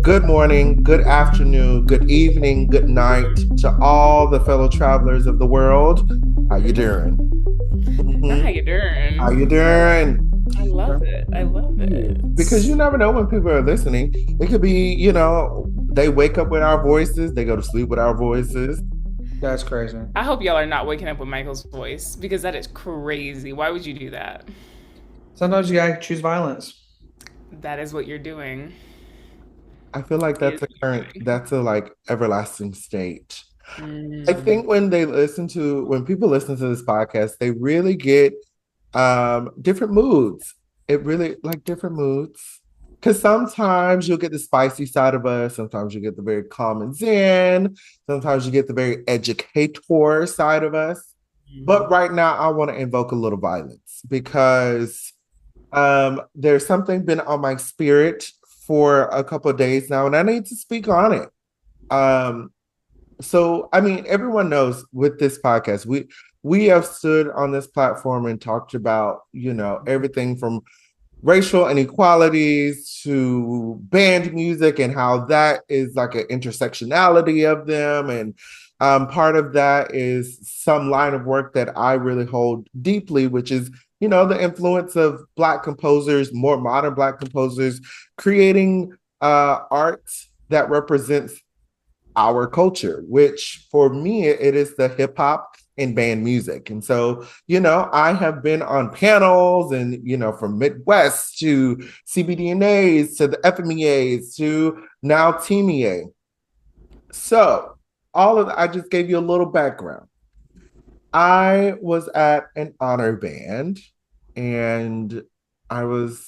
Good morning, good afternoon, good evening, good night to all the fellow travelers of the world. How you doing? How Mhm. you How you doing? doing? I love it. I love Yeah. Because you it. never know when people are listening. It could be, they wake up with our voices, they go to sleep with our voices. That's crazy. I hope y'all are not waking up with Michael's voice because that is crazy. Why would you do that? Sometimes you gotta choose violence. That is what you're doing. I feel like Is that's a what current, you're that's a like everlasting state. I doing. think when people listen to this podcast, they really get different moods. It really like different moods. Because sometimes you'll get the spicy side of us, sometimes you get the very calm and zen, sometimes you get the very educator side of us. But Mm. right now, I want to invoke a little violence because there's something been on my spirit for a couple of days now, and I need to speak on it. Um, so I mean, everyone knows with this podcast, we have stood on this platform and talked about, everything from racial inequalities to band music and how that is like an intersectionality of them. And part of that is some line of work that I really hold deeply, which is, the influence of Black composers, more modern Black composers, creating art that represents our culture, which for me, it is the hip hop and band music. And so, I have been on panels and, from Midwest to CBDNAs to the FMEAs to now TMEA. So, I just gave you a little background. I was at an honor band and I was,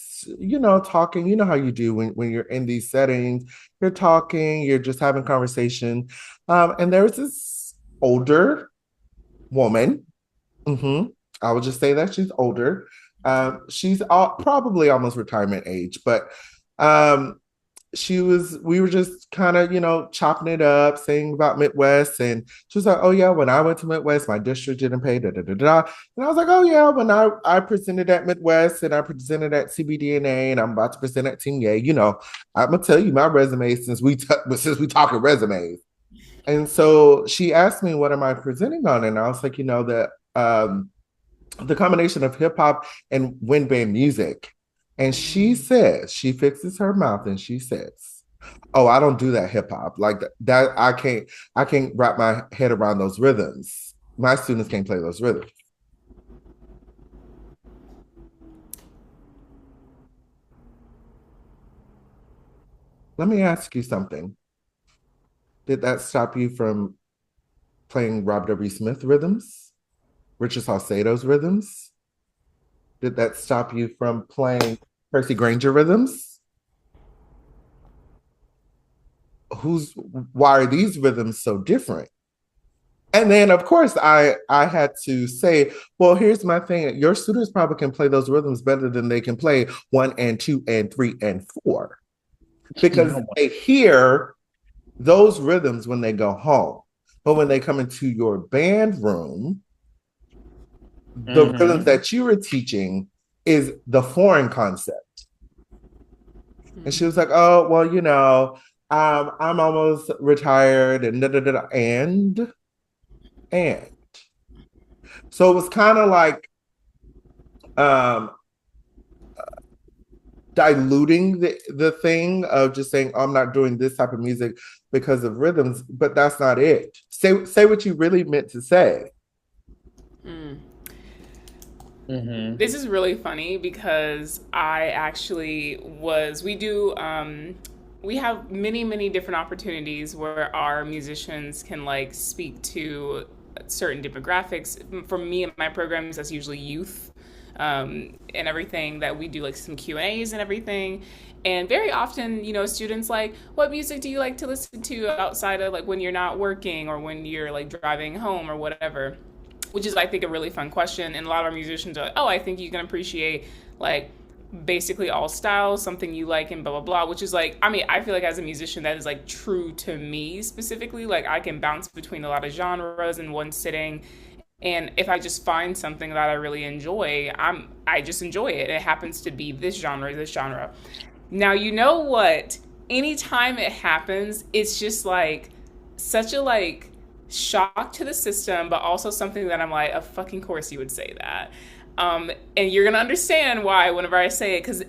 talking, how you do when you're in these settings, you're talking, you're just having conversation. And there was this older woman. Mm-hmm. I will just say that she's older. She's probably almost retirement age, but um, we were just kind of, chopping it up, saying about Midwest. And she was like, oh, yeah, when I went to Midwest, my district didn't pay, da da da da. And I was like, oh, yeah, when I presented at Midwest and I presented at CBDNA and I'm about to present at Team Yay, I'm going to tell you my resume since we talking resumes. And so she asked me, what am I presenting on? And I was like, the combination of hip hop and wind band music. And she fixes her mouth and she says, oh, I don't do that hip hop. Like that, I can't wrap my head around those rhythms. My students can't play those rhythms. Let me ask you something. Did that stop you from playing Rob W. Smith rhythms? Richard Saucedo's rhythms? Did that stop you from playing Percy Granger rhythms? Who's Why are these rhythms so different? And then of course I had to say, well, here's my thing. Your students probably can play those rhythms better than they can play one and two and three and four because Oh they hear those rhythms when they go home. But when they come into your band room, the rhythms Mm-hmm. that you were teaching is the foreign concept. And she was like, oh, well, I'm almost retired and da, da, da, da, and so it was kind of like um diluting the thing of just saying, oh, I'm not doing this type of music because of rhythms, but that's not it. Say what you really meant to say. Mm. Mm-hmm. This is really funny because I actually was, we have many different opportunities where our musicians can like speak to certain demographics. For me and my programs, that's usually youth and everything that we do like some Q&As and everything. And very often, students like, what music do you like to listen to outside of like when you're not working or when you're like driving home or whatever? Which is I think a really fun question. And a lot of our musicians are like, oh, I think you can appreciate like basically all styles, something you like, and blah blah blah. Which is like, I mean, I feel like as a musician, that is like true to me specifically. Like I can bounce between a lot of genres in one sitting. And if I just find something that I really enjoy, I just enjoy it. It happens to be this genre. Now you know what anytime it happens, it's just like such a like shock to the system, but also something that I'm like, of fucking course you would say that. And you're gonna understand why whenever I say it, because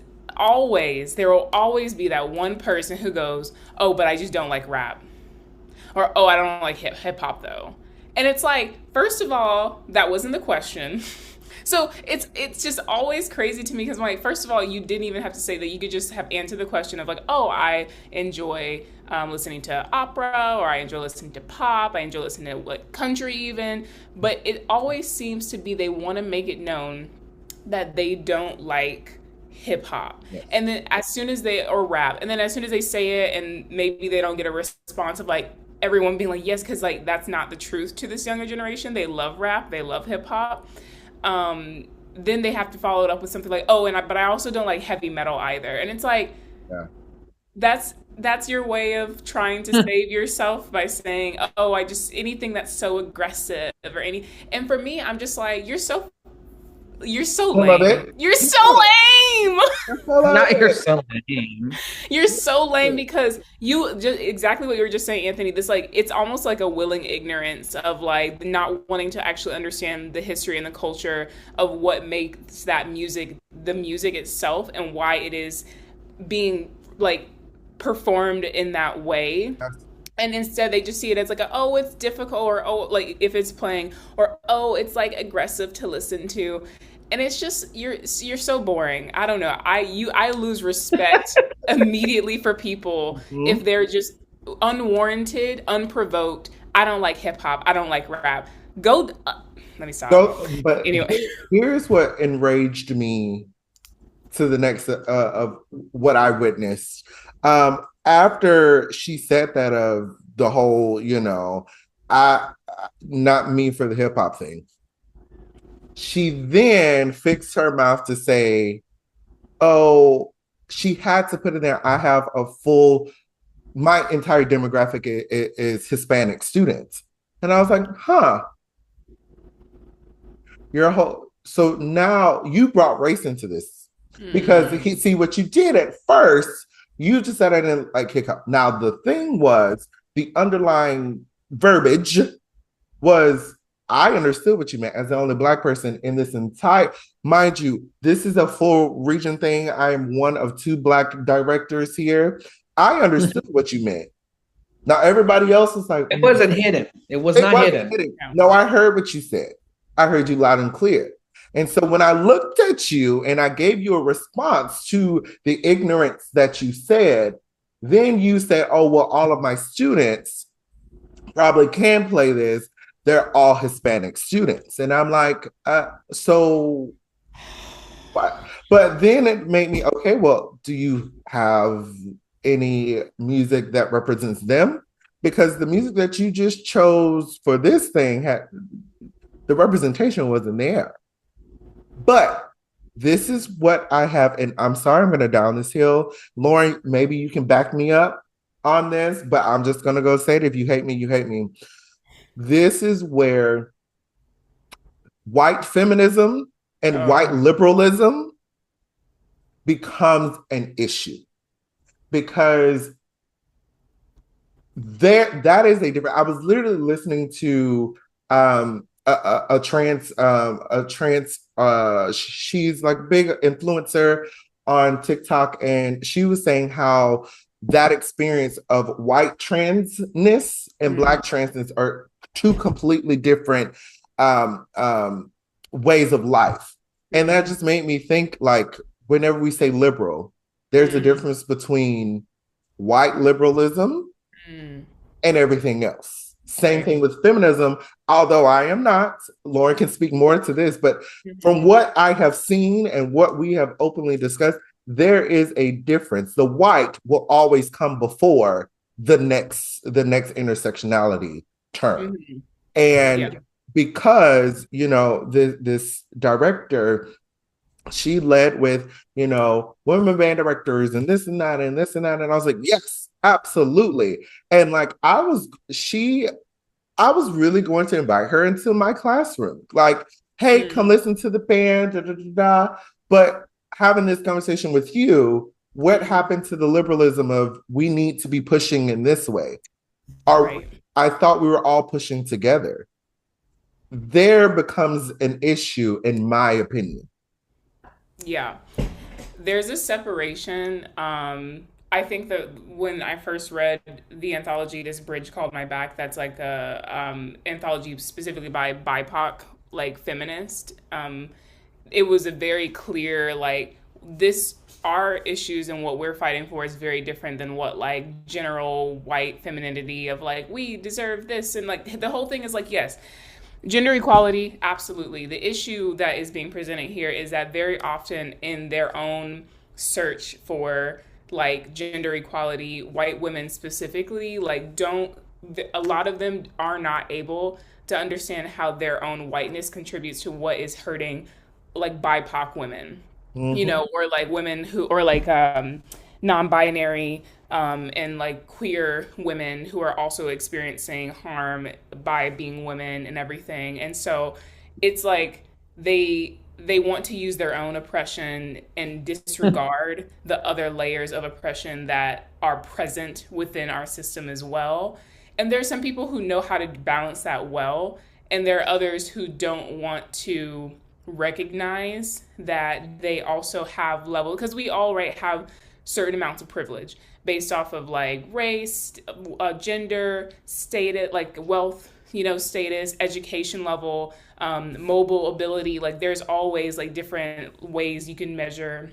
there will always be that one person who goes, "Oh, but I just don't like rap," or "Oh, I don't like hip hop though." And it's like, first of all, that wasn't the question. So it's just always crazy to me because, like, first of all, you didn't even have to say that. You could just have answered the question of like, oh, I enjoy listening to opera, or I enjoy listening to pop, I enjoy listening to like country even. But it always seems to be they want to make it known that they don't like hip hop. Yes. And then as soon as they or rap, and then as soon as they say it, and maybe they don't get a response of like everyone being like yes, because like that's not the truth to this younger generation. They love rap, they love hip hop. Then they have to follow it up with something like, oh, but I also don't like heavy metal either. And it's like, Yeah. that's your way of trying to save yourself by saying, oh, I just anything that's so aggressive or any. And for me, I'm just like, you're so I love lame. it. You're so lame. Not you're so lame. You're so lame because you just exactly what you were just saying, Anthony. This like it's almost like a willing ignorance of like not wanting to actually understand the history and the culture of what makes that music, the music itself, and why it is being like performed in that way. And instead they just see it as like oh, it's difficult, or oh, like if it's playing, or oh, it's like aggressive to listen to. And it's just you're so boring. I don't know. I lose respect immediately for people if they're just unwarranted, unprovoked. I don't like hip hop. I don't like rap. Go let me stop. But Anyway. here's what enraged me to the next of what I witnessed. After she said that of the whole, I not me for the hip hop thing. She then fixed her mouth to say, "Oh, she had to put in there. I have my entire demographic is Hispanic students," and I was like, "Huh." So now you brought race into this because see what you did at first. You just said I didn't like hip hop. Now the thing was the underlying verbiage was I understood what you meant as the only Black person in this entire. Mind you, this is a full region thing. I am one of 2 Black directors here. I understood what you meant. Now everybody else is like, it wasn't hidden. It was not hidden. No, I heard what you said. I heard you loud and clear. And so when I looked at you and I gave you a response to the ignorance that you said, then you said, oh, well, all of my students probably can play this. They're all Hispanic students. And I'm like, so what? But then it made me, okay, well, do you have any music that represents them? Because the music that you just chose for this thing the representation wasn't there. But this is what I have, and I'm sorry I'm going to down this hill. Lauren, maybe you can back me up on this, but I'm just going to go say it. If you hate me, you hate me. This is where white feminism and white liberalism becomes an issue. Because that is a different. I was literally listening to a trans she's like big influencer on TikTok, and she was saying how that experience of white transness and Black transness are 2 completely different ways of life. And that just made me think, like, whenever we say liberal, there's a difference between white liberalism and everything else. Same thing with feminism, although I am not. Lauren can speak more to this, but from what I have seen and what we have openly discussed, there is a difference. The white will always come before the next intersectionality term. And because, this director, she led with, women band directors and this and that and this and that. And I was like, yes, absolutely. And like, I was really going to invite her into my classroom. Like, hey, come listen to the band, da, da, da, da. But having this conversation with you what happened to the liberalism of we need to be pushing in this way? Our, Right. I thought we were all pushing together. There becomes an issue, in my opinion. Yeah. There's a separation. I think that when I first read the anthology, This Bridge Called My Back, that's like a anthology specifically by BIPOC, like feminist. It was a very clear, like, this, our issues and what we're fighting for is very different than what like general white femininity of like, we deserve this. And like the whole thing is like, yes, gender equality, absolutely. The issue that is being presented here is that very often in their own search for like gender equality, white women specifically, like don't, a lot of them are not able to understand how their own whiteness contributes to what is hurting like BIPOC women, you Mm-hmm. know, or like women who, or like non-binary and like queer women who are also experiencing harm by being women and everything. And so it's like they want to use their own oppression and disregard the other layers of oppression that are present within our system as well. And there's some people who know how to balance that well, and there are others who don't want to recognize that they also have level, because we all right have certain amounts of privilege based off of like race, gender, status, like wealth, you know, status, education level, mobile ability. Like there's always like different ways you can measure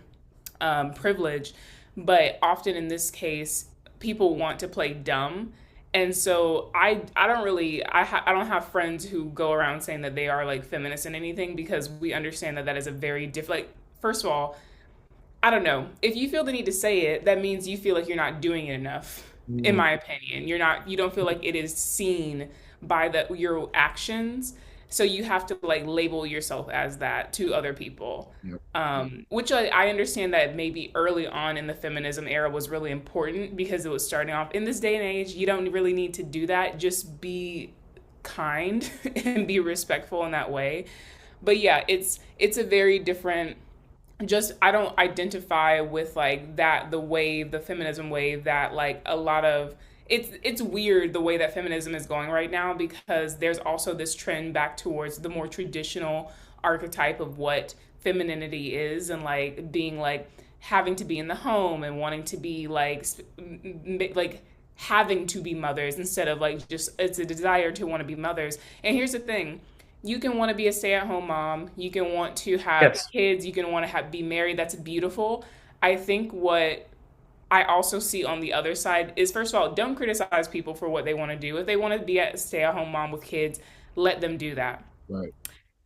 privilege, but often in this case, people want to play dumb. And so I don't really I don't have friends who go around saying that they are like feminists and anything, because we understand that that is a very different, like, first of all, I don't know. If you feel the need to say it, that means you feel like you're not doing it enough, in Mm-hmm. my opinion. You don't feel like it is seen by your actions. So you have to like label yourself as that to other people. Yep. Which I understand that maybe early on in the feminism era was really important because it was starting off. In this day and age, you don't really need to do that. Just be kind and be respectful in that way. But yeah, it's a very different, just I don't identify with like that, the wave, the feminism wave, that like a lot of, it's weird the way that feminism is going right now, because there's also this trend back towards the more traditional archetype of what femininity is, and like being like having to be in the home and wanting to be like having to be mothers instead of like just it's a desire to want to be mothers. And here's the thing, you can want to be a stay-at-home mom, you can want to have Yes. kids, you can want to be married, that's beautiful. I think what I also see on the other side is, first of all, don't criticize people for what they want to do. If they want to be a stay-at-home mom with kids, let them do that. Right.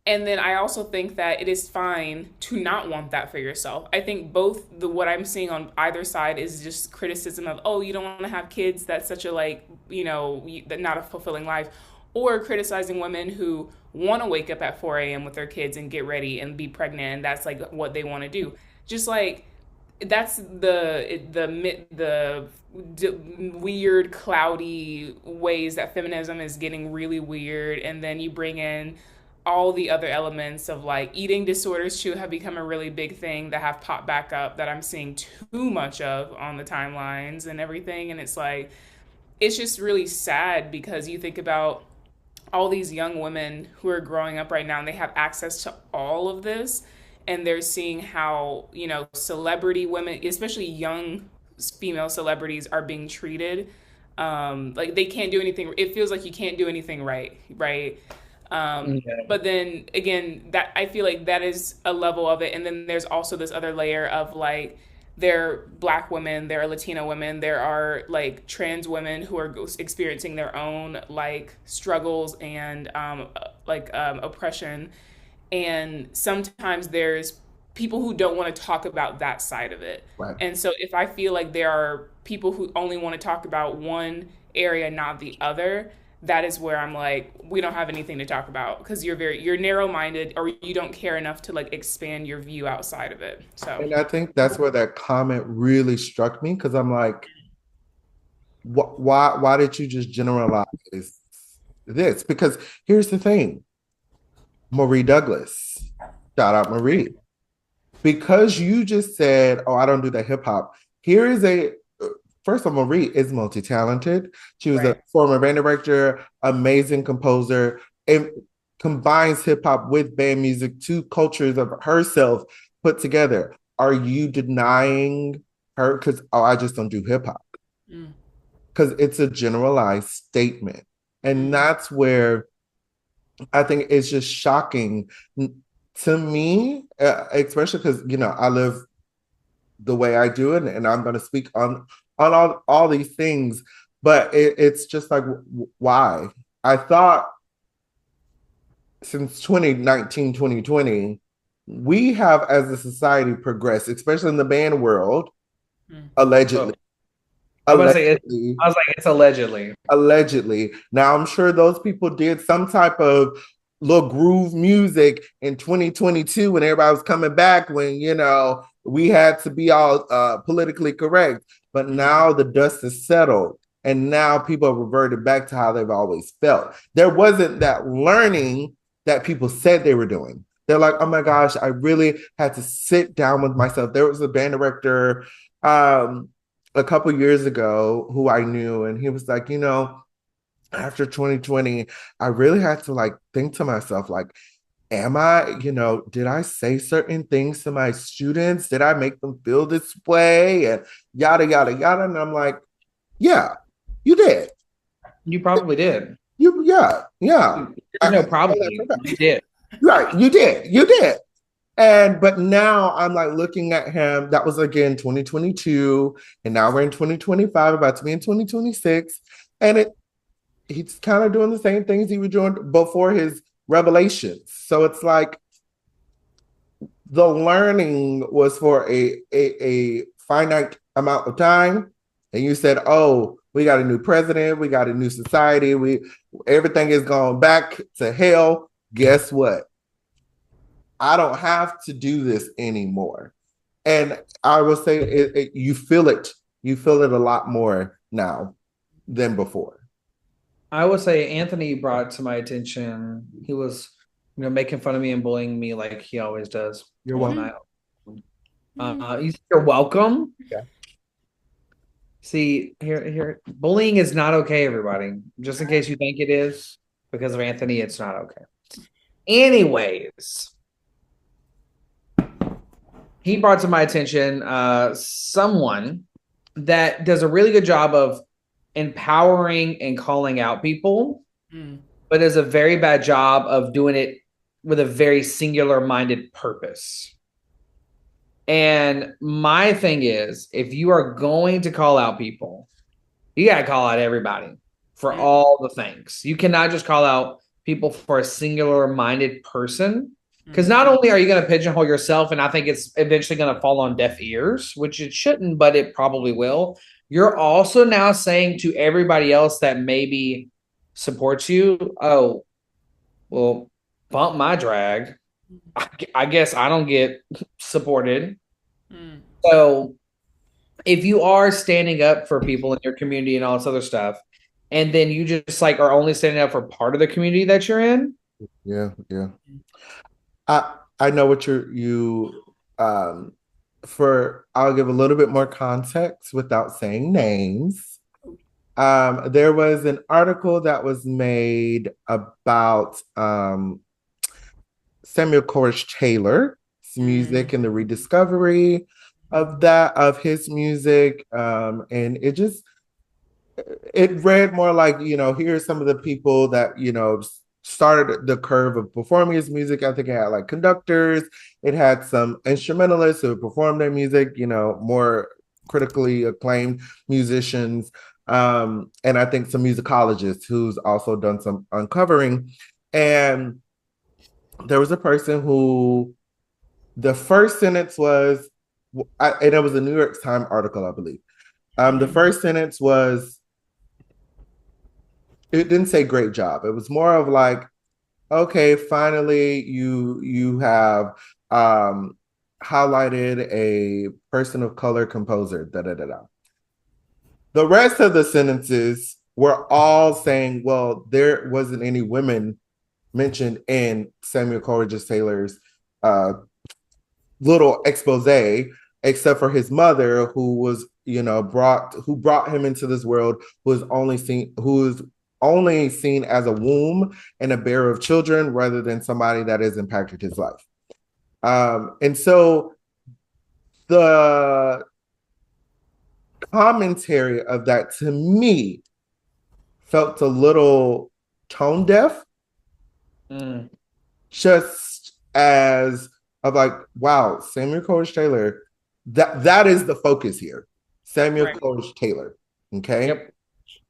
And then I also think that it is fine to not want that for yourself. I think both the what I'm seeing on either side is just criticism of, oh, you don't want to have kids, that's such a like, you know, not a fulfilling life, or criticizing women who want to wake up at 4 a.m. with their kids and get ready and be pregnant, and that's like what they want to do. Just like that's the weird cloudy ways that feminism is getting really weird. And then you bring in all the other elements of like eating disorders too, have become a really big thing that have popped back up that I'm seeing too much of on the timelines and everything. And it's like it's just really sad, because you think about all these young women who are growing up right now and they have access to all of this, and they're seeing how, you know, celebrity women, especially young female celebrities, are being treated like they can't do anything. It feels like you can't do anything right. Yeah. But then again, that I feel like that is a level of it. And then there's also this other layer of like, there are black women, there are Latino women, there are like trans women who are experiencing their own like struggles and oppression. And sometimes there's people who don't want to talk about that side of it. Right. And so if I feel like there are people who only want to talk about one area, not the other, that is where I'm like, we don't have anything to talk about, because you're narrow minded, or you don't care enough to like expand your view outside of it. So And I think that's where that comment really struck me, because I'm like, why did you just generalize this? Because here's the thing, Marie Douglas, shout out Marie, because you just said, oh, I don't do the hip hop. here is a first of all, Marie is multi-talented. She was a Right. former band director, amazing composer, and combines hip hop with band music, two cultures of herself put together. Are you denying her? Because I just don't do hip hop. Mm. Because it's a generalized statement. And Mm. that's where I think it's just shocking to me, especially because, I live the way I do it, and I'm going to speak on all these things, but it's just like, why? I thought since 2019, 2020, we have as a society progressed, especially in the band world, Mm. allegedly. So, I was say it, Allegedly, I was like, it's allegedly. allegedly. Now, I'm sure those people did some type of little groove music in 2022 when everybody was coming back, when, we had to be all politically correct. But now the dust has settled. And now people have reverted back to how they've always felt. There wasn't that learning that people said they were doing. They're like, oh my gosh, I really had to sit down with myself. There was a band director a couple years ago who I knew, and he was like, after 2020, I really had to like think to myself, like, am I, did I say certain things to my students? Did I make them feel this way? And yada, yada, yada. And I'm like, yeah, you did. You probably did. Yeah, yeah. There's no probably. You did. Right, you did. You did. But now I'm like looking at him. That was again 2022, and now we're in 2025, about to be in 2026, and he's kind of doing the same things he was doing before his revelations. So it's like the learning was for a finite amount of time, and you said, "Oh, we got a new president, we got a new society, we everything is going back to hell." Guess what? I don't have to do this anymore. And I will say you feel it. You feel it a lot more now than before. I would say Anthony brought to my attention. He was, making fun of me and bullying me like he always does. You're welcome. You're welcome. Yeah. See, here, bullying is not okay, everybody. Just in case you think it is, because of Anthony, it's not okay. Anyways, he brought to my attention someone that does a really good job of empowering and calling out people, but does a very bad job of doing it with a very singular minded purpose. And my thing is, if you are going to call out people, you got to call out everybody for all the things. You cannot just call out people for a singular minded person, because not only are you going to pigeonhole yourself, and I think it's eventually going to fall on deaf ears, which it shouldn't, but it probably will. You're also now saying to everybody else that maybe supports you, oh, well, bump my drag. I guess I don't get supported. So if you are standing up for people in your community and all this other stuff, and then you just like are only standing up for part of the community that you're in. Yeah, yeah. I know what I'll give a little bit more context without saying names. There was an article that was made about Samuel Courage Taylor's music and the rediscovery of his music. And it read more like, here's some of the people that, started the curve of performing his music. I think it had like conductors, it had some instrumentalists who performed their music, more critically acclaimed musicians. And I think some musicologists who's also done some uncovering. And there was a person who the first sentence was, and it was a New York Times article, I believe. The first sentence was, it didn't say great job. It was more of like, okay, finally you have highlighted a person of color composer, da da da da. The rest of the sentences were all saying, well, there wasn't any women mentioned in Samuel Coleridge Taylor's little expose except for his mother, who was, who brought him into this world, who is only seen as a womb and a bearer of children rather than somebody that has impacted his life. And so the commentary of that to me felt a little tone deaf, Mm. just as of like, wow, Samuel Coleridge Taylor, that is the focus here. Samuel Right. Coleridge Taylor. Okay. Yep.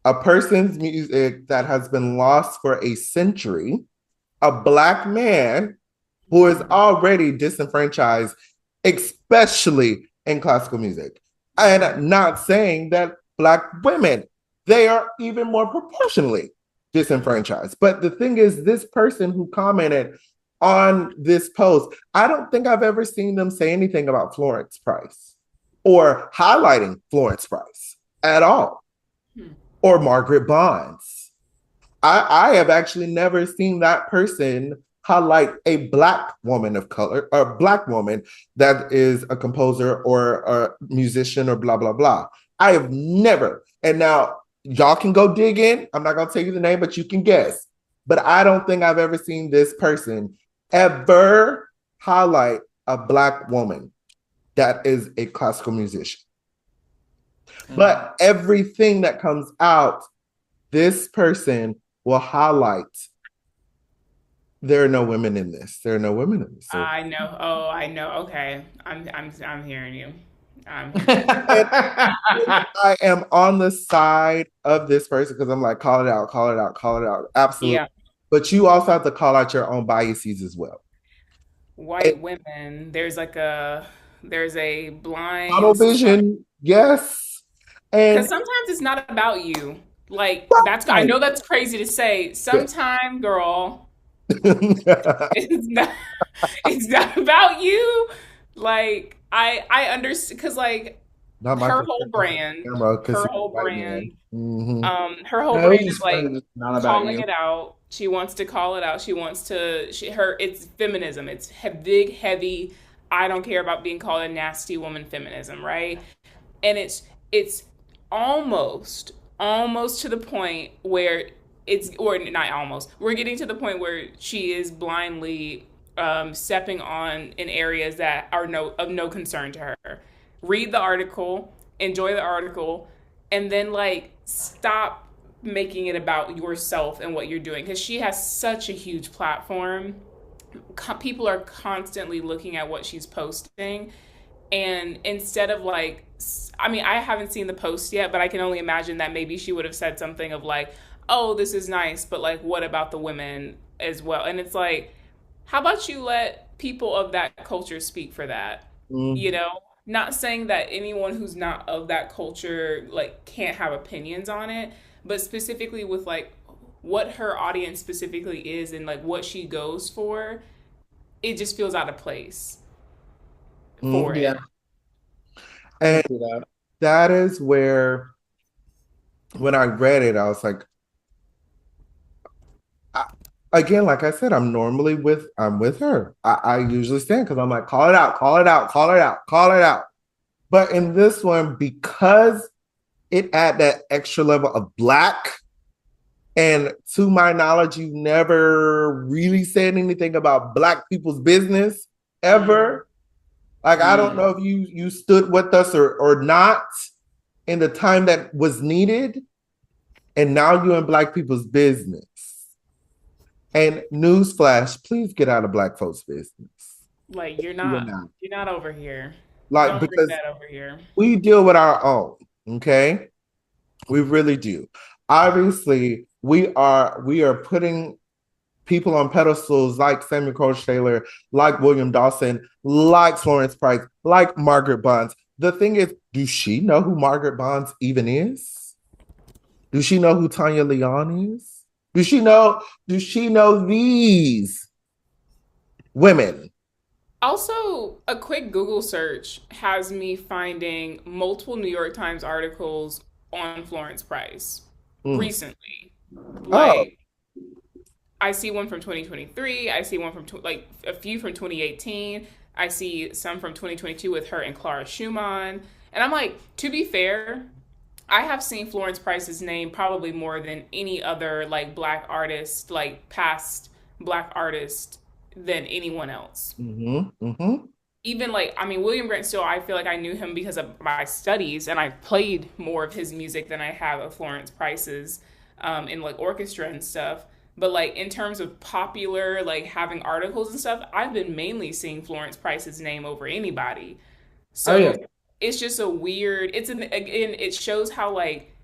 A person's music that has been lost for a century, a black man who is already disenfranchised, especially in classical music. And not saying that black women, they are even more proportionally disenfranchised. But the thing is, this person who commented on this post, I don't think I've ever seen them say anything about Florence Price or highlighting Florence Price at all, Hmm. or Margaret Bonds. I have actually never seen that person highlight a black woman of color, or a black woman that is a composer or a musician or blah, blah, blah. I have never. And now y'all can go dig in. I'm not going to tell you the name, but you can guess. But I don't think I've ever seen this person ever highlight a black woman that is a classical musician. Mm. But everything that comes out, this person will highlight there are no women in this. There are no women in this. I know. Oh, I know. Okay. I'm hearing you. I'm hearing And I am on the side of this person because I'm like, call it out, call it out, call it out. you. Absolutely. Yeah. But you also have to call out your own biases as well. And White women. There's a tunnel blind spot. vision, yes. Because And sometimes it's not about you. Like I right. know that's crazy to say. Sometime, girl, it's not it's not about you. Like I understand because like Not my her whole brand, camera because her he's whole a white man. brand, Mm-hmm. her whole No, it was brand is just funny. like It's not about calling you. it out. She wants to call it out. She wants to it's feminism. It's big, heavy. I don't care about being called a nasty woman feminism, right? And it's almost to the point where it's or not almost. We're getting to the point where she is blindly stepping on in areas that are of no concern to her. Read the article, enjoy the article, and then like stop making it about yourself and what you're doing because she has such a huge platform. People are constantly looking at what she's posting, and instead of like, I mean, I haven't seen the post yet, but I can only imagine that maybe she would have said something of like, oh, this is nice, but like, what about the women as well? And it's like, how about you let people of that culture speak for that? You Mm-hmm. know, not saying that anyone who's not of that culture like can't have opinions on it, but specifically with like what her audience specifically is and like what she goes for, it just feels out of place for Mm-hmm. Yeah, it. I can And see that. that is where, when I read it, I was like, I, again, like I said, I'm with her. I usually stand because I'm like, call it out, call it out, call it out, call it out. But in this one, because it add that extra level of black, and to my knowledge, you never really said anything about black people's business Mm. ever. Like I don't Mm. know if you stood with us or not in the time that was needed, and now you're in black people's business. And newsflash, please get out of black folks' business. Like You are not. you're not over here. Like, Don't bring because that over here. we deal with our own, okay? We really do. Obviously, we are putting people on pedestals like Samuel Coach Taylor, like William Dawson, like Florence Price, like Margaret Bonds. The thing is, do she know who Margaret Bonds even is? Do she know who Tanya Leon is? Do she know these women? Also, a quick Google search has me finding multiple New York Times articles on Florence Price Mm. recently. Oh, Like I see one from 2023. I see one from like a few from 2018. I see some from 2022 with her and Clara Schumann. And I'm like, to be fair, I have seen Florence Price's name probably more than any other like black artist, like past black artist than anyone else. Mm-hmm. Mm-hmm. Even like, I mean, William Grant Still, I feel like I knew him because of my studies, and I played more of his music than I have of Florence Price's, in like orchestra and stuff. But like in terms of popular, like having articles and stuff, I've been mainly seeing Florence Price's name over anybody. Oh yeah. So it's just a weird. It's an again. It shows how like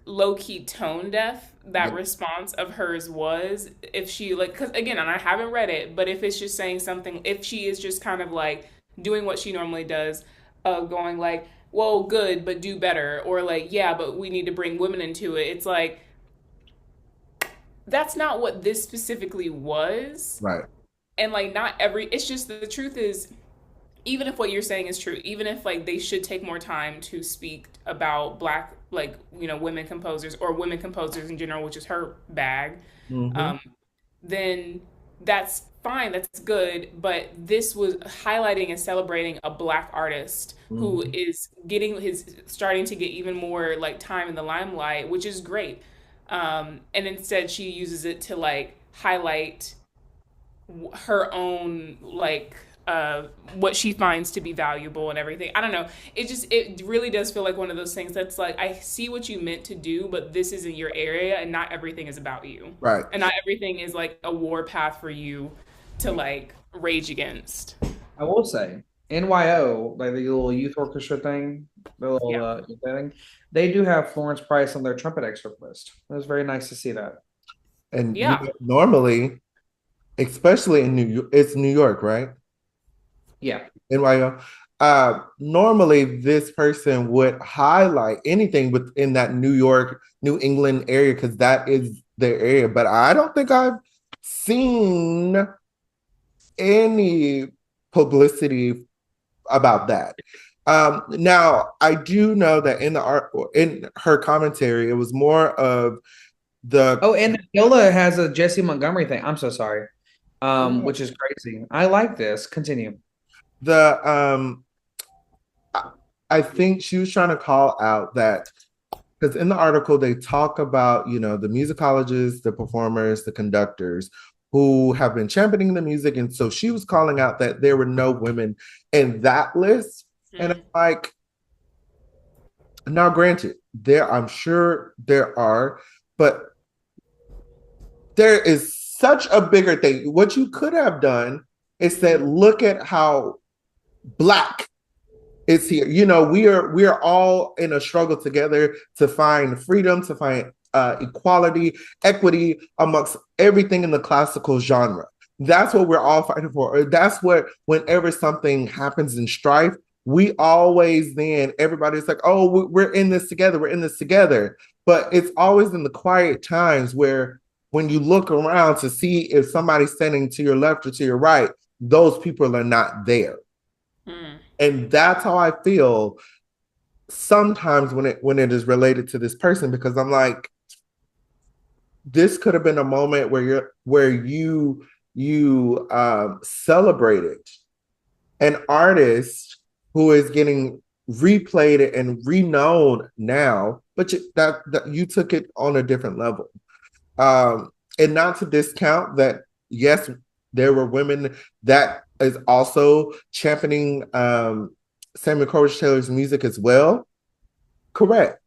low key tone deaf that Yeah. response of hers was. If she like, because again, and I haven't read it, but if it's just saying something, if she is just kind of like doing what she normally does, going like, well, good, but do better, or like, yeah, but we need to bring women into it. It's like that's not what this specifically was, Right. and like not every. It's just the truth is even if what you're saying is true, even if like they should take more time to speak about black, like, you know, women composers or women composers in general, which is her bag, Mm-hmm. um, then that's fine, that's good. But this was highlighting and celebrating a black artist who Mm-hmm. is getting his starting to get even more like time in the limelight, which is great. And instead she uses it to like highlight her own like what she finds to be valuable and everything. I don't know. It really does feel like one of those things that's like I see what you meant to do, but this isn't your area and not everything is about you. Right. And not everything is like a war path for you to like rage against. I will say NYO, like the little youth orchestra thing, the little Yeah. thing, they do have Florence Price on their trumpet excerpt list. It was very nice to see that. And you Yeah. know, normally, especially in New York, it's New York, right? Yeah. NYO. Normally, this person would highlight anything within that New York, New England area because that is their area. But I don't think I've seen any publicity about that. Now, I do know that in the art, in her commentary, it was more of the Oh, and Yola has a Jesse Montgomery thing. I'm so sorry. Which is crazy. I like this. Continue. the I think she was trying to call out that because in the article they talk about, you know, the musicologists, the performers, the conductors who have been championing the music. And so she was calling out that there were no women in that list. And I'm Mm. like, now granted, there I'm sure there are, but there is such a bigger thing. What you could have done is said, look at how black is here. You know, we are all in a struggle together to find freedom, to find equality, equity amongst everything in the classical genre. That's what we're all fighting for. That's what whenever something happens in strife, we always then everybody's like, oh, we're in this together. We're in this together. But it's always in the quiet times where when you look around to see if somebody's standing to your left or to your right, those people are not there. Mm. And that's how I feel sometimes when it is related to this person, because I'm like, this could have been a moment where you celebrated an artist who is getting replayed and renowned now, but that you took it on a different level. And not to discount that, yes, there were women that is also championing Samuel Coleridge Taylor's music as well. Correct.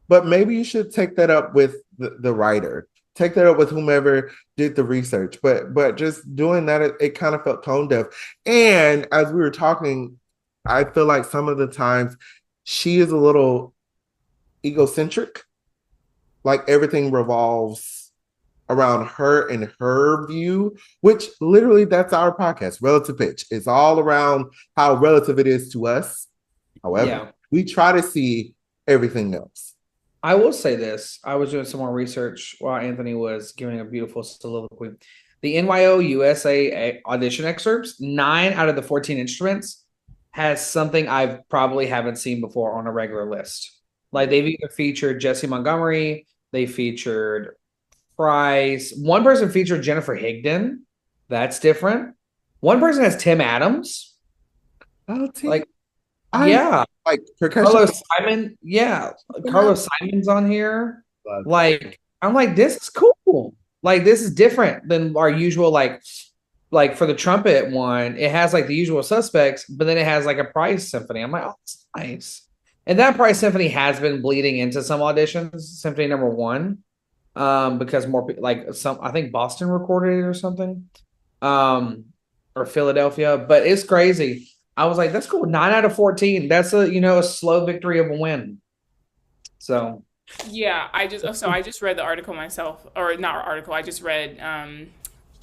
But maybe you should take that up with the writer. Take that up with whomever did the research. But just doing that, it kind of felt tone deaf. And as we were talking, I feel like some of the times she is a little egocentric. Like everything revolves around her and her view, which literally that's our podcast, Relative Pitch. It's all around how relative it is to us. However, Yeah. we try to see everything else. I will say this. I was doing some more research while Anthony was giving a beautiful soliloquy. The NYO USA audition excerpts, 9 out of the 14 instruments has something I probably haven't seen before on a regular list. Like they've either featured Jesse Montgomery, they featured Price. One person featured Jennifer Higdon. That's different. One person has Tim Adams. Oh, T. Like, I yeah. like percussion. Carlos Simon. Yeah. Carlos Simon's on here. Love Like, I'm like, this is cool. Like, this is different than our usual, like for the trumpet one, it has like the usual suspects, but then it has like a Price symphony. I'm like, oh, that's nice. And that Price symphony has been bleeding into some auditions, symphony number one, because more like some, I think Boston recorded it or something, or Philadelphia, but it's crazy. I was like, that's cool. 9 out of 14. That's a slow victory of a win. So Yeah, I just read the article myself, or not article. I just read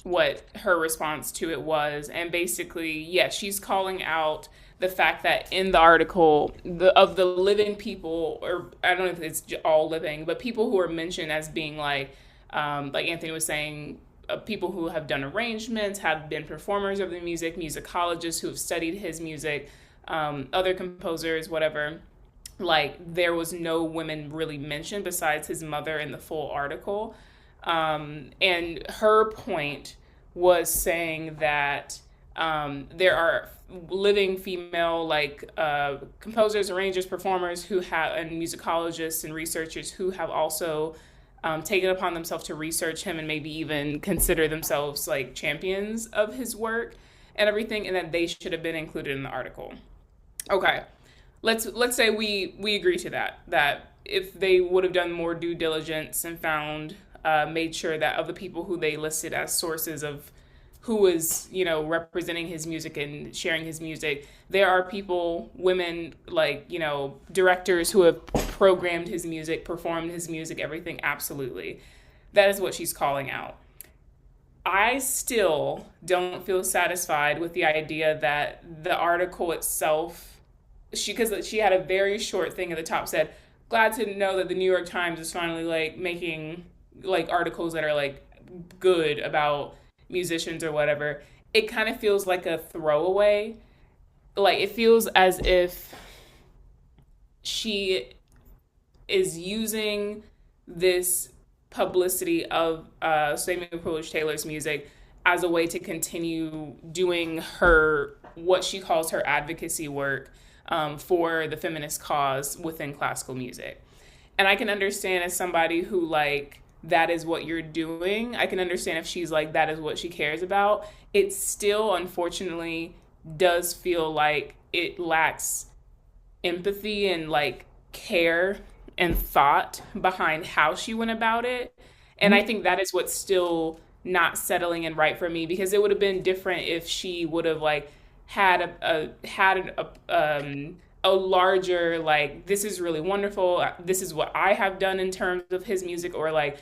what her response to it was, and basically, yeah, she's calling out the fact that in the article, the living people, or I don't know if it's all living, but people who are mentioned as being like Anthony was saying, people who have done arrangements, have been performers of the music, musicologists who have studied his music, other composers, whatever. Like there was no women really mentioned besides his mother in the full article. And her point was saying that there are living female composers, arrangers, performers who have, and musicologists and researchers who have also taken upon themselves to research him and maybe even consider themselves like champions of his work and everything, and that they should have been included in the article. Okay, let's say we agree to that if they would have done more due diligence and found made sure that of the people who they listed as sources of who is representing his music and sharing his music, there are people, women, directors who have programmed his music, performed his music, everything. Absolutely, that is what she's calling out. I still don't feel satisfied with the idea that the article itself, because she had a very short thing at the top, said, glad to know that the New York Times is finally like making like articles that are like good about musicians or whatever. It kind of feels like a throwaway. Like it feels as if she is using this publicity of Samuel Coolidge Taylor's music as a way to continue doing her, what she calls her advocacy work for the feminist cause within classical music. And I can understand as somebody who like, that is what you're doing. I can understand if she's like, that is what she cares about. It still, unfortunately, does feel like it lacks empathy and like care and thought behind how she went about it. And I think that is what's still not settling in right for me, because it would have been different if she would have like had a larger like, this is really wonderful, this is what I have done in terms of his music, or like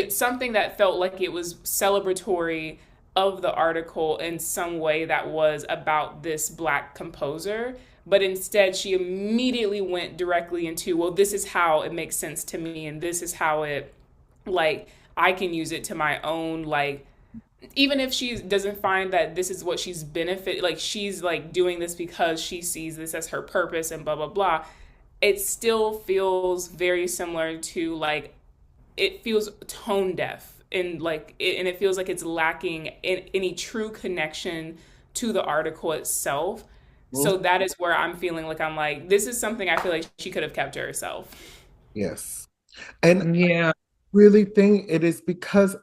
something that felt like it was celebratory of the article in some way that was about this Black composer. But instead she immediately went directly into, well, this is how it makes sense to me, and this is how it, like, I can use it to my own, like, even if she doesn't find that this is what she's benefit, like she's like doing this because she sees this as her purpose and blah blah blah, it still feels very similar to like, it feels tone deaf, and like and it feels like it's lacking in any true connection to the article itself. So that is where I'm feeling like, I'm like, this is something I feel like she could have kept to herself. Yes. And yeah, I really think it is because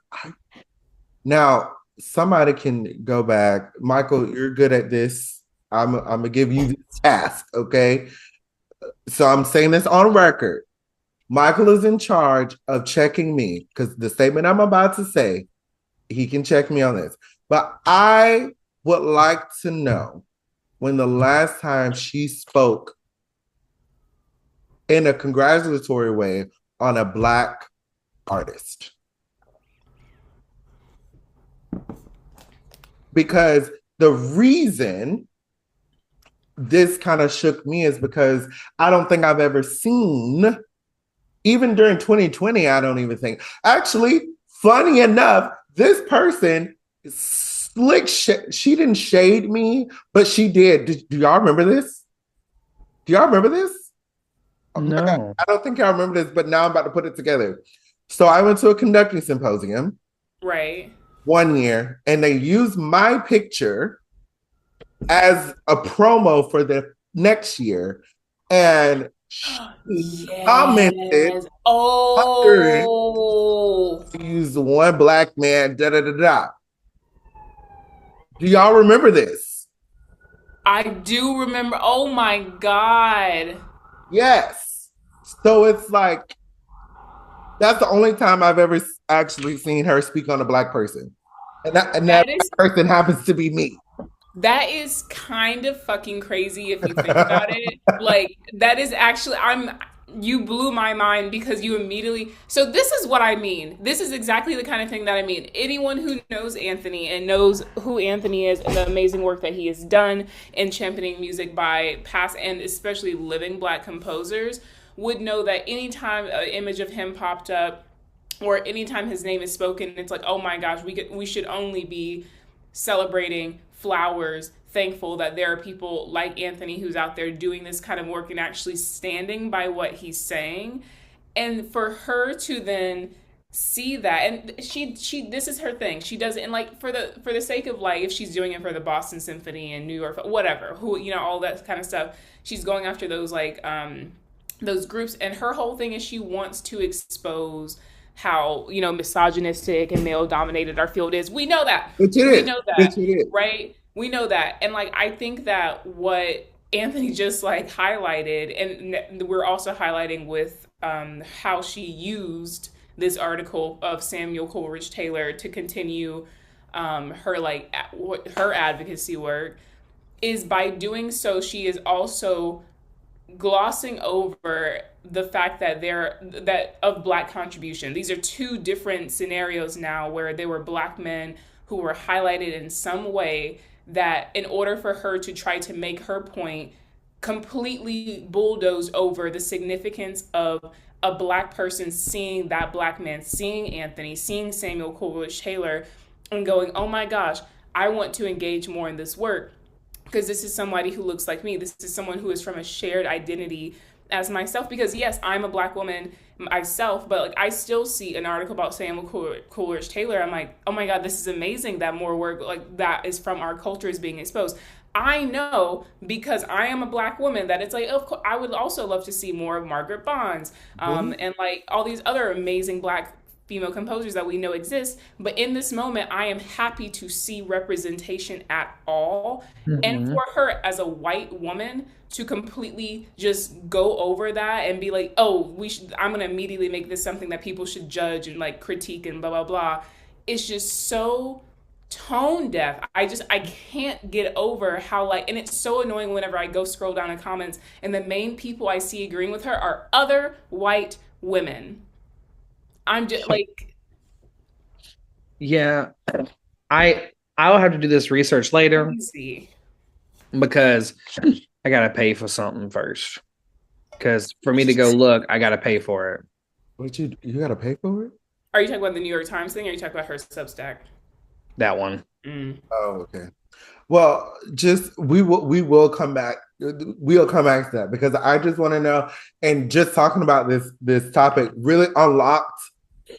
now somebody can go back. Michael, you're good at this. I'm gonna give you this task, okay? So I'm saying this on record. Michael is in charge of checking me, because the statement I'm about to say, he can check me on this. But I would like to know when the last time she spoke in a congratulatory way on a Black artist. Because the reason this kind of shook me is because I don't think I've ever seen, even during 2020, I don't even think. Actually, funny enough, this person she didn't shade me, but she did. Do y'all remember this? Do y'all remember this? no, I don't think y'all remember this, but now I'm about to put it together. So I went to a conducting symposium Right. one year, and they used my picture as a promo for the next year. And she commented Yes. under it, Oh, use one black man, da da da da. Do y'all remember this? I do remember. Oh my God. Yes. So it's like, that's the only time I've ever actually seen her speak on a black person. And that That is person happens to be me. That is kind of fucking crazy if you think about it. Like, that is actually, you blew my mind because you immediately, so this is what I mean. This is exactly the kind of thing that I mean. Anyone who knows Anthony and knows who Anthony is and the amazing work that he has done in championing music by past and especially living black composers would know that anytime an image of him popped up or anytime his name is spoken, it's like, oh my gosh, we should only be celebrating flowers, thankful that there are people like Anthony who's out there doing this kind of work and actually standing by what he's saying. And for her to then see that, and she this is her thing. She does it, and like for the sake of, like, if she's doing it for the Boston Symphony and New York, whatever, who, all that kind of stuff, she's going after those, like, those groups, and her whole thing is she wants to expose how, misogynistic and male dominated our field is. We know that. Which it We is. know Which that, it is. right? We know that. And, like, I think that what Anthony just, like, highlighted, and we're also highlighting with how she used this article of Samuel Coleridge Taylor to continue her, like, her advocacy work, is by doing so she is also glossing over the fact that that of black contribution. These are two different scenarios now where there were black men who were highlighted in some way that, in order for her to try to make her point, completely bulldozed over the significance of a black person seeing that black man, seeing Anthony, seeing Samuel Coleridge Taylor, and going, oh my gosh, I want to engage more in this work because this is somebody who looks like me. This is someone who is from a shared identity as myself. Because yes, I'm a black woman myself, but, like, I still see an article about Samuel Coleridge Taylor. I'm like, oh my God, this is amazing that more work like that is from our culture is being exposed. I know, because I am a black woman, that it's like, of course, I would also love to see more of Margaret Bonds, and, like, all these other amazing black female composers that we know exist. But in this moment, I am happy to see representation at all. And Mm-hmm. for her as a white woman to completely just go over that and be like, oh, I'm going to immediately make this something that people should judge and, like, critique and blah, blah, blah. It's just so tone deaf. I can't get over how, like, and it's so annoying whenever I go scroll down in comments and the main people I see agreeing with her are other white women. I'm just like, Yeah, I'll have to do this research later see. because I gotta pay for something first. Because for me to go look, I gotta pay for it. What you gotta pay for it? Are you talking about the New York Times thing, or are you talking about her Substack? That one. Mm. Oh, okay. Well, just we will come back. We'll come back to that because I just want to know. And just talking about this topic really unlocked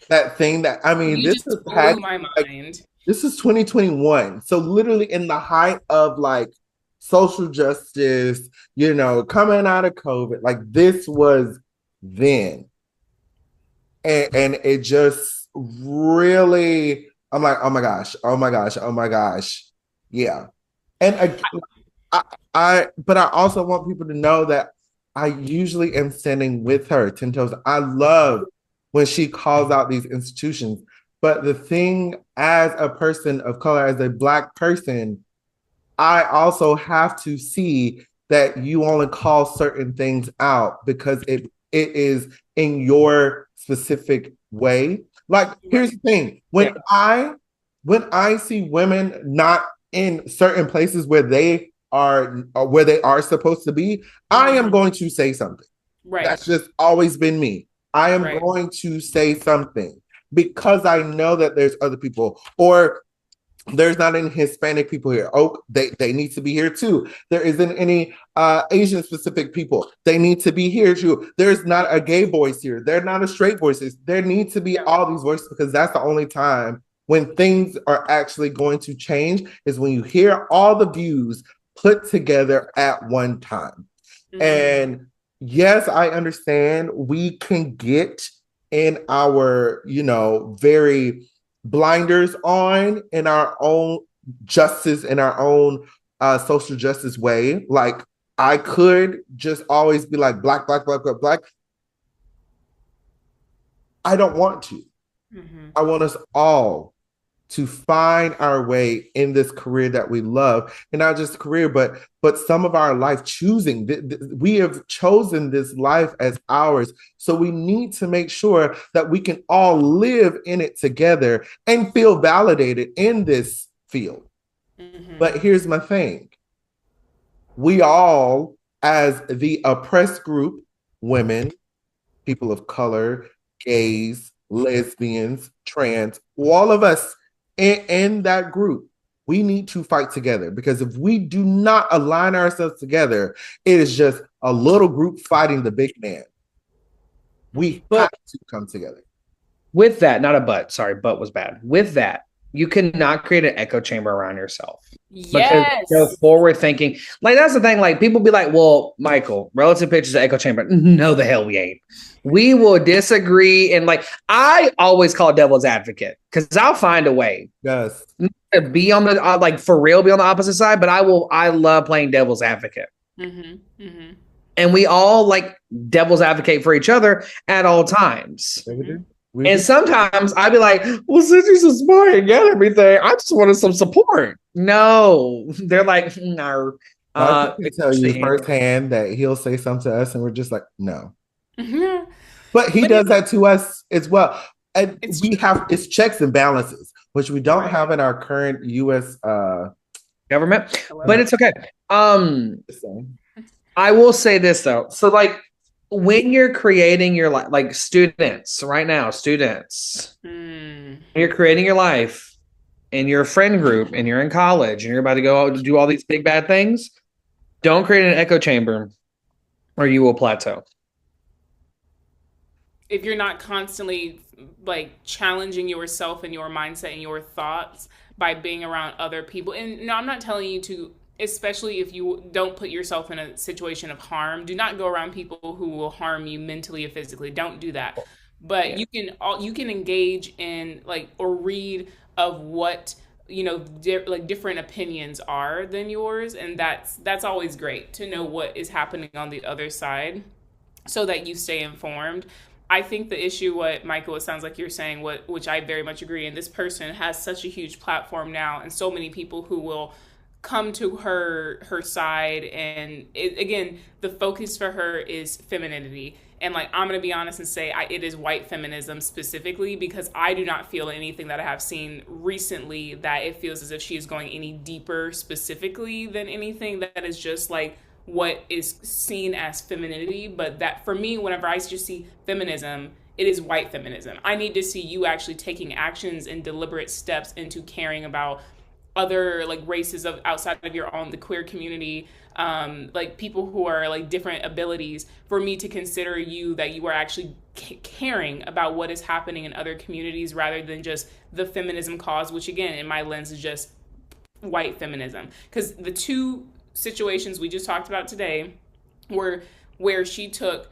that thing that, I mean, You just blew my mind. this is 2021. So literally in the height of, like, social justice, coming out of COVID, like, this was then. And it just really, I'm like, oh my gosh, oh my gosh, oh my gosh. Yeah. And but I also want people to know that I usually am standing with her 10 toes. I love when she calls out these institutions. But the thing, as a person of color, as a black person, I also have to see that you only call certain things out because it is in your specific way. Like, here's the thing. When I see women not in certain places where they are supposed to be, I am going to say something. Right. That's just always been me. I am Right. going to say something because I know that there's other people, or there's not any Hispanic people here. Oh, they need to be here too. There isn't any Asian specific people. They need to be here too. There's not a gay voice here. There are not a straight voices. There need to be all these voices because that's the only time when things are actually going to change is when you hear all the views put together at one time. Mm-hmm. And yes, I understand we can get in our, very blinders on in our own justice, in our own social justice way. Like, I could just always be like, black, black, black, black, black. I don't want to. Mm-hmm. I want us all to find our way in this career that we love, and not just career, but some of our life choosing. We have chosen this life as ours, so we need to make sure that we can all live in it together and feel validated in this field. Mm-hmm. But here's my thing: we all, as the oppressed group, women, people of color, gays, lesbians, trans, all of us in that group, we need to fight together, because if we do not align ourselves together, it is just a little group fighting the big man. We But have to come together. with that, not a but, sorry, but was bad. With that, you cannot create an echo chamber around yourself because no Yes. forward thinking. Like, that's the thing. Like, people be like, well, Michael, relative pictures of echo chamber. No, the hell we ain't. We will disagree. And like, I always call devil's advocate because I'll find a way Yes. to be on the, like, for real, be on the opposite side. But I love playing devil's advocate. Mm-hmm. Mm-hmm. And we all like devil's advocate for each other at all times. Mm-hmm. And sometimes I'd be like, well, since you're so smart and get everything, I just wanted some support. No, they're like, no. I can tell you Actually, firsthand that he'll say something to us and we're just like, no. Mm-hmm. But he But does that to us as well. And it's we have, it's checks and balances, which we don't right. have in our current US government, Hello. but it's okay. I will say this though. So like when you're creating your life, like students right now, students, Mm. you're creating your life in your friend group and you're in college and you're about to go out to do all these big bad things, don't create an echo chamber or you will plateau. If you're not constantly like challenging yourself and your mindset and your thoughts by being around other people, and no, I'm not telling you to, especially if you don't put yourself in a situation of harm, do not go around people who will harm you mentally or physically. Don't do that. But Yeah. you can engage in like or read of what like different opinions are than yours, and that's always great to know what is happening on the other side so that you stay informed. I think the issue, what Michael, it sounds like you're saying, what which I very much agree, and this person has such a huge platform now, and so many people who will come to her side, and again, the focus for her is femininity. And like I'm gonna be honest and say, it is white feminism specifically, because I do not feel anything that I have seen recently that it feels as if she is going any deeper specifically than anything that is just like what is seen as femininity. But that for me, whenever I just see feminism, it is white feminism. I need to see you actually taking actions and deliberate steps into caring about other like races of outside of your own, the queer community, like people who are like different abilities, for me to consider you that you are actually caring about what is happening in other communities rather than just the feminism cause, which again in my lens is just white feminism. Because the two situations we just talked about today were where she took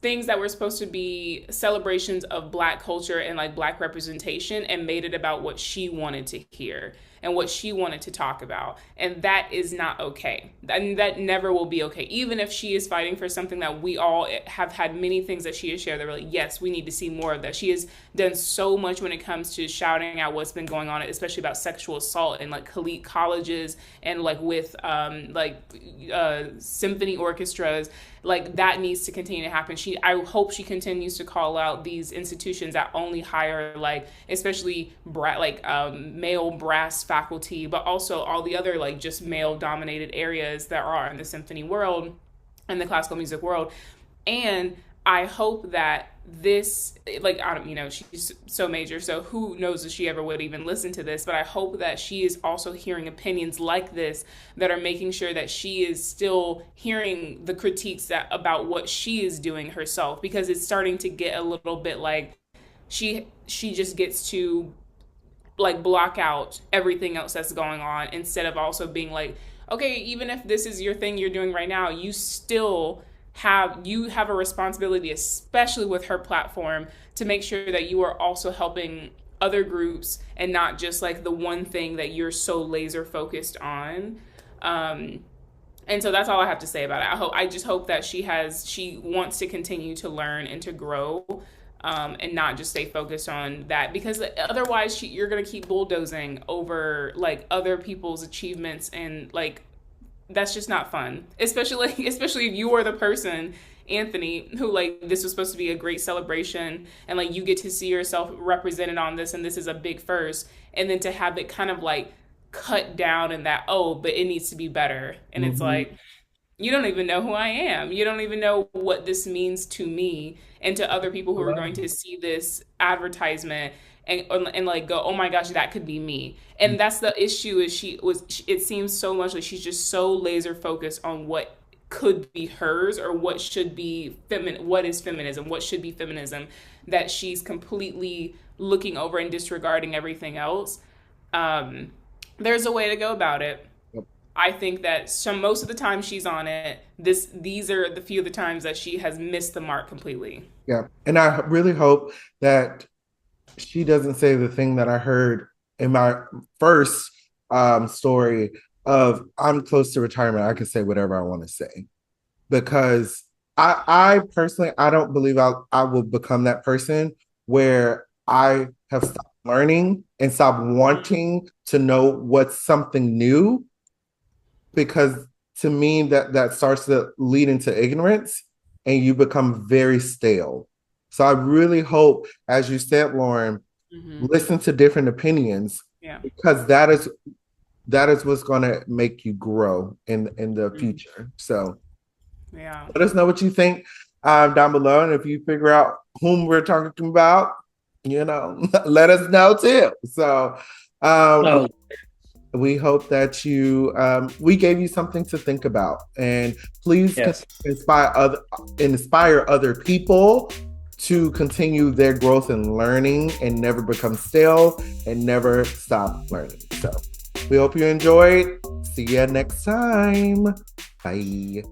things that were supposed to be celebrations of black culture and like black representation and made it about what she wanted to hear and what she wanted to talk about. And that is not okay. And that never will be okay. Even if she is fighting for something that we all have had many things that she has shared that were like, yes, we need to see more of that. She has done so much when it comes to shouting out what's been going on, especially about sexual assault in like elite colleges and like with symphony orchestras. Like that needs to continue to happen. I hope she continues to call out these institutions that only hire like especially male brass faculty, but also all the other like just male dominated areas that are in the symphony world and the classical music world. And I hope that this, like, I don't, she's so major, so who knows if she ever would even listen to this, but I hope that she is also hearing opinions like this that are making sure that she is still hearing the critiques about what she is doing herself, because it's starting to get a little bit like she just gets to like block out everything else that's going on instead of also being like, okay, even if this is your thing you're doing right now, you have a responsibility, especially with her platform, to make sure that you are also helping other groups and not just like the one thing that you're so laser focused on. Um, and so that's all I have to say about it. I just hope that she wants to continue to learn and to grow, and not just stay focused on that, because otherwise you're gonna keep bulldozing over like other people's achievements, and like that's just not fun. Especially if you are the person, Anthony, who like this was supposed to be a great celebration, and like you get to see yourself represented on this, and this is a big first, and then to have it kind of like cut down in that, oh, but it needs to be better. And it's Mm-hmm. like, you don't even know who I am. You don't even know what this means to me and to other people who are going to see this advertisement and like go, oh my gosh, that could be me. And that's the issue, is it seems so much like she's just so laser focused on what could be hers, or what should be what is feminism, what should be feminism, that she's completely looking over and disregarding everything else. Um, there's a way to go about it. Yep. I think that most of the time she's on it. These are the few of the times that she has missed the mark completely. Yeah. And I really hope that she doesn't say the thing that I heard in my first story of, I'm close to retirement, I can say whatever I want to say. Because I personally, I don't believe I will become that person where I have stopped learning and stopped wanting to know what's something new, because to me that starts to lead into ignorance and you become very stale. So I really hope, as you said, Lauren, Mm-hmm. listen to different opinions, Yeah. because that is what's going to make you grow in the Mm-hmm. future. So Yeah. let us know what you think down below, and if you figure out whom we're talking about, let us know too. So Oh, we hope that we gave you something to think about, and please yes. inspire other people to continue their growth and learning, and never become stale, and never stop learning. So we hope you enjoyed. See you next time. Bye.